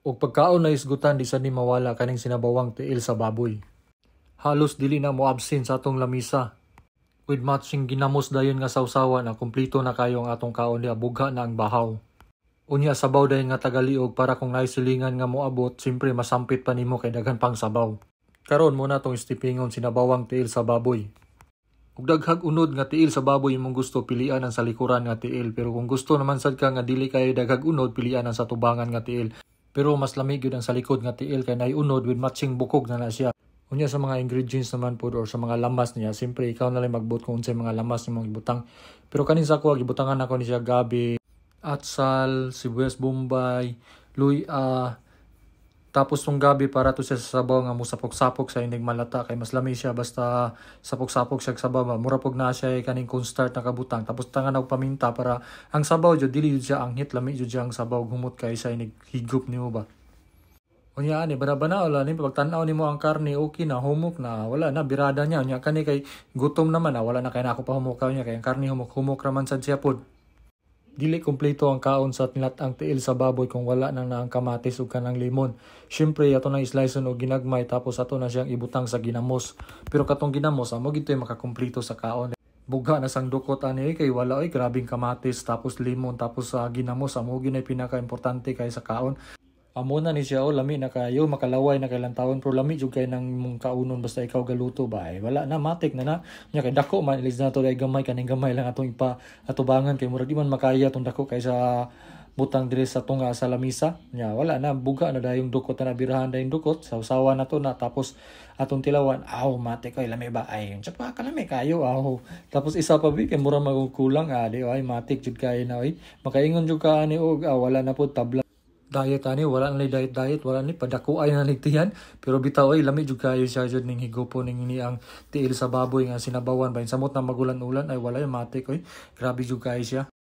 Og pagkaon na isgutan di sa ni mawala kaning sinabawang tiil sa baboy. Halos dili na mo absent sa atong lamisa. With matching ginamos dayon nga sawsawan na kumpleto na kayo ang atong kaon niya bugha na ang bahaw. Unya sabaw dayon nga tagaliog para kung naisilingan nga moabot, simpre masampit pa nimo kay daghan pang sabaw. Karon muna tong istipingon sinabawang tiil sa baboy. Ug daghag unod nga tiil sa baboy imong gusto, pilian ang sa likuran nga tiil. Pero kung gusto naman sad ka nga dili kay daghag unod, pilian ang sa tubangan nga tiil. Pero mas lamig yun ang sa likod nga tiil kay naiunod with matching bukog na siya. Unya sa mga ingredients naman po or sa mga lamas niya, simpre ikaw na lang magbut kung unsay mga lamas nimong ibutang. Pero kanin sa ako gibutangan ako ni siya gabi, atsal, sibuyas bombay, luya. Tapos tong gabi para to siya sa sabaw nga musapok-sapok sa inig malata kay mas lami siya basta sapok-sapok siya sa sabaw. Mura pog na siya kaning cornstarch na kabutang. Tapos tangan og paminta para ang sabaw jud dili jud siya anghit, lami jud siya ang sabaw humot kay sa inig higop nimo ba. Unya ani bana-bana wala ni pagtan-aw nimo ang karne okay na humok na wala na birada niya unya kani kay gutom naman wala na kay nako pa humukaw niya kay ang karne humok raman sad siya pod. Dili kompleto ang kaon sa ang tiil sa baboy kung wala nang naang kamatis ug kanang limon. Syempre ato nang isliceon og ginagmay tapos ato na siyang ibutang sa ginamos. Pero katong ginamos amo gitoy makakompleto sa kaon. Bugha na sang dukot ani kay wala grabing kamatis tapos limon tapos sa ginamos amo ginay pinaka-importante kay sa kaon. Amo na ni siya lami na kayo makalaway na kailang taon pero lami jud kay nang mong kaunon basta ikaw galuto ba wala na matik na nya kay dako man ilis na to ay gamay kaning gamay lang atong ipa atubangan kay murag di man makaya tong dako kay sa butang diri sa tunga sa lamisa nya wala na buga na dayong dukot na birahan dayong dukot sawsawa na to na tapos atong tilawan matik kay lami ba ay tsaka kalami kayo tapos isa pa kay mura magkulang di ay matik jud kay na makaingon jud ka ani og wala na pod tabla diet ani wala na diet wala ni padakuay na ligtihan pero bitaw ay lami jud kayo siya jud ning higopon ning ini ang tiil sa baboy nga sinabawan bain samot na magulan-ulan ay wala matik grabe jud kayo siya.